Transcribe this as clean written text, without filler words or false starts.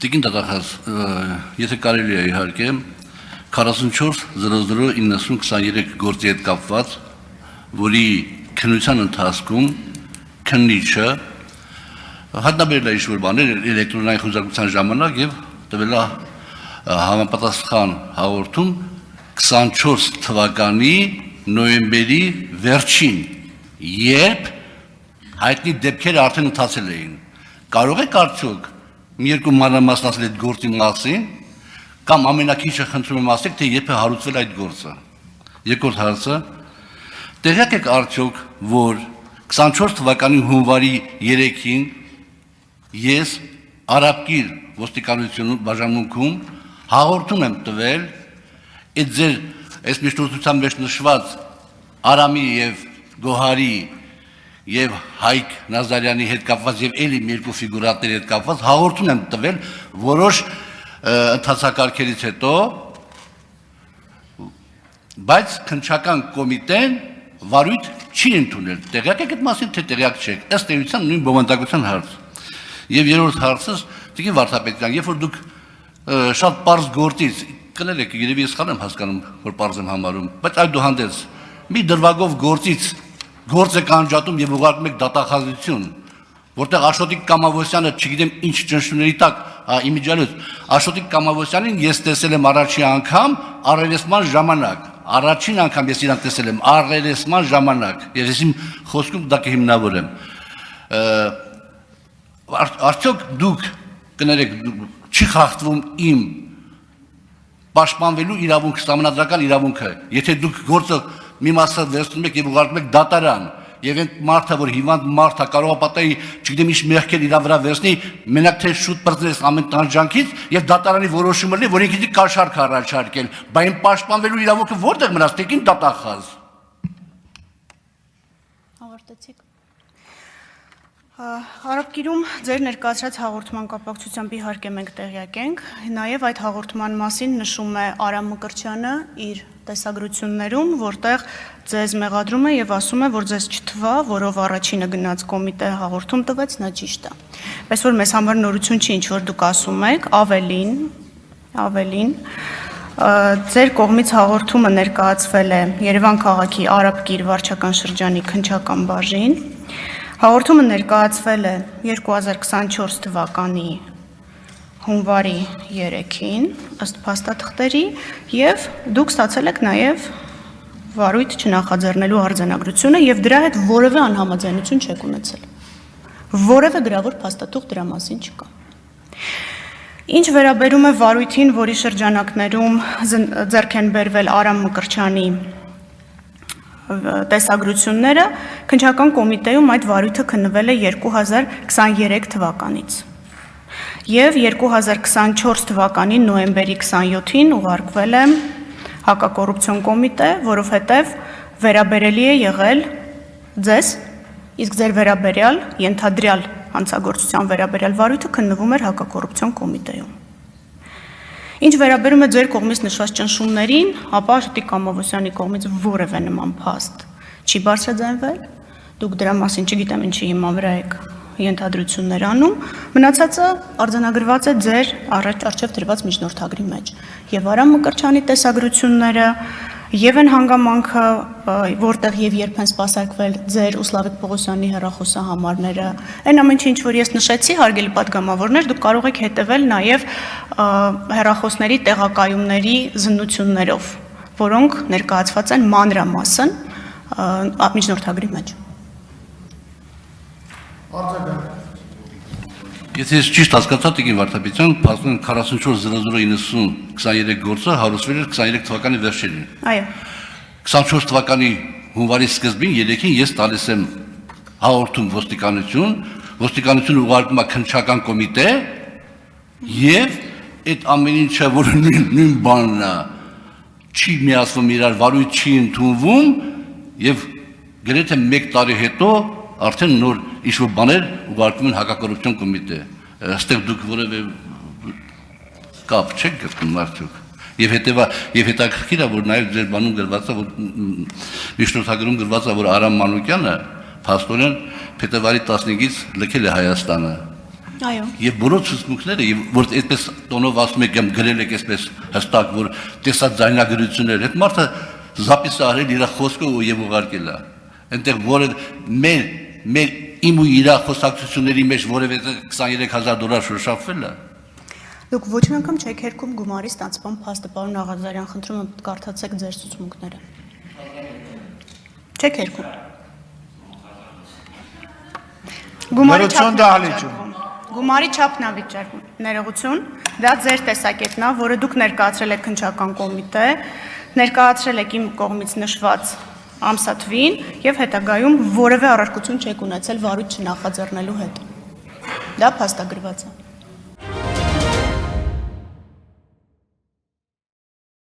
Տիկին դատախազ, եթե կարելի է իհարկե 44-00-90-23 գործի հետ կապված, որի քննության ընթացքում քննիչը հայտնաբերել է ինչ-որ բաներ էլեկտրոնային խոզակցության ժամանակ եւ տվել է համապատասխան հաղորդում 24 թվականի նոյեմբերի վերջին, երբ հայտնի դեպքերը արդեն ընթացել էին։ Կարող եք արդյոք մի երկու մանրամասնացնել այդ գործի մասին, կամ ամենակիչը խնդրում եմ ասեք, թե երբ է հարուցվել այդ գործը։ Երկրորդ հարցը, տեղյակ եք արդյոք, որ 24 թվականի հունվարի 3-ին ես Արաբկիր ոստիկանություն բաժանմունքում հաղորդում եմ տվել այդ ձեր այս միջնորդության մեջ նշված Արամի եւ Գոհարի եւ Հայկ Նազարյանի հետ կապված եւ էլի մի երկու ֆիգուրատների հետ կապված հաղորդում եմ տվել որոշ ընթացակարգերից հետո, բայց քննչական կոմիտեն վարույթ չի ընդունել։ Տեղյակ եք այդ մասին, թե տեղյակ չեք։ Ըստ էության նույն բովանդակության հարց։ Եվ երրորդ հարցը, Տիկին Վարդապետյան, երբ որ դուք շատ պարզ գործից, կներեք, երևի ես խալ եմ հասկանում, որ պարզ եմ համարում, բայց այդուհանդերձ մի դրվագով գործից գործ եք անջատում եւ ուղարկում եք դատախազություն, որտեղ Աշոտիկ Կամավոսյանը, չգիտեմ ինչ ճնշումների տակ, իմիջիալոց, Աշոտիկ Կամավոսյանին ես տեսել եմ առաջին անգամ առերեսման ժամանակ, առաջին անգամ ես իրան տեսել եմ առերեսման ժամանակ, եւ ես իմ խոսքում դա կհիմնավորեմ։ Արդյոք դուք կներեք, չի խախտվում իմ պաշտպանվելու իրավունքը, սահմանադրական իրավունքը, եթե դուք գործը մի մասը վերցնում եք եւ ուղարկում եք դատարան, եւ այն մարդը, որ հիվանդ մարդ է, կարող է պատահի, չգիտեմ ինչ մեղքեր իր վրա վերցնի, մենակ թե շուտ բրծես ամեն տանջանքից եւ դատարանի որոշումը լինի, որ ինքնին կաշառք առաջարկել, բայց այն պաշտպանվելու իրավունքը որտեղ մնաց, Տիկին դատախազ։ Ավարտեցիք։ Արաբկիրում ձեր ներկայացրած հաղորդման կապակցությամբ իհարկե մենք տեղյակ ենք, նաև այդ հաղորդման մասին նշում է Արամ Մկրտչյանը իր տեսագրություններում, որտեղ ձեզ մեղադրում է եւ ասում է, որ ձեզ չթվա, որով առաջինը գնաց կոմիտե հաղորդում տվեց, նա ճիշտ է։ Բայց որ մեզ համար նորություն չի, ինչ որ դուք ասում եք, ավելին ձեր կողմից հաղորդումը ներկայացվել է Երևան քաղաքի Արաբկիր վարչական շրջանի քննչական բաժին։ Հաղորդումը ներկայացվել է 2024 թվականի հունվարի 3-ին, ըստ փաստաթղթերի, եւ դուք ստացել եք նաեւ վարույթ չնախաձեռնելու արձանագրությունը եւ դրա հետ որևէ անհամաձայնություն չեք ունեցել։ Որևէ գրավոր փաստաթուղթ դրա մասին չկա։ Ինչ վերաբերում է վարույթին, որի շրջանակներում ձեռք են բերվել Արամ Մկրտչյանի տեսագրությունները, քննչական կոմիտեում այդ վարույթը քննվել է 2023 թվականից։ Եվ 2024 թվականի նոյեմբերի 27-ին ուղարկվել է հակակոռուպցիոն կոմիտե, որովհետև վերաբերելի է եղել ձեզ, իսկ ձեր վերաբերյալ, ենթադրյալ հանցագործության վերաբերյալ վարույթը քննվում էր հակակոռուպցիոն կոմիտեում։ Ինչ վերաբերում է ձեր կողմից նշված ճնշումներին, ապա Աշոտիկ Կամավոսյանի կողմից որևէ նման փաստ չի բարձրաձայնվել, դուք դրա մասին չգիտեմ ինչի հիման վրա եք ենթադրություններ անում, մնացածը արձանագրված է ձեր առջև դրված միջնորդագրի մեջ։ Եվ Արամ Մկրտչյանի տեսագրությունները, եւ այն հանգամանքը, որտեղ եւ երբ են սպասարկվել ձեր ու Սլավիկ Պողոսյանի հեռախոսահամարները, այն ամեն ինչ, որ ես նշեցի, հարգելի պատգամավորներ, դուք կարող եք հետևել նաեւ հեռախոսների տեղակայումների զննություններով, որոնք ներկայացված են մանրամասն միջնորդագրի մեջ։ Եթե ես ճիշտ հասկացա, Տիկին Վարդապետյան, փաստորեն 44-00-90-23 գործը հարուցվել էր 23 թվականի վերջերին։ Այո։ 24 թվականի հունվարի սկզբին 3-ին ես տալիս եմ հաղորդում ոստիկանություն ուղարկում է քննչական կոմիտե եւ այդ ամեն ինչը, որ նույն բանն է, չի միացվում իրար, վարույթ չի ընդունվում եւ գրեթե 1 տարի հետո արդեն նոր ինչ-որ բաներ ուղարկում են հակակոռուպցիոն կոմիտե։ Այստեղ դուք որևէ կապ չեք գտնում արդյոք։ Եվ հետաքրքիր է, որ նաև ձեր բանում գրված է, որ միջնորդագրում գրված է, որ Արամ Մանուկյանը փաստորեն փետրվարի 15-ից լքել է Հայաստանը։ Այո։ Եվ բոլոր ցուցմունքները, եւ որ այդպես տոնով ասում եք, գրել եք այսպես հստակ, որ տեսած ձայնագրություններ, այդ մարդը զապիսը արել իր խոսքը եւ ուղարկել է։ Այնտեղ որը մեր իմ ու իր խոսակցությունների մեջ որևէ $23000 շոշափվել է։ Դուք ոչ մի անգամ չեք հերքում գումարի ստացման փաստը, պարոն Աղազարյան, խնդրում եմ կարդացեք ձեր ցուցմունքները։ Չեք հերքում։ Ներողություն դահլիճում։ Գումարի չափն է վիճարկվում։ Ներողություն, դա ձեր տեսակետն է, որը դուք ներկայացրել եք քննչական կոմիտե, ներկայացրել եք իմ կողմից նշված ամսաթվին եւ հետագայում որևէ առարկություն չեք ունեցել վարույթ չնախաձեռնելու հետ։ Դա փաստագրված է։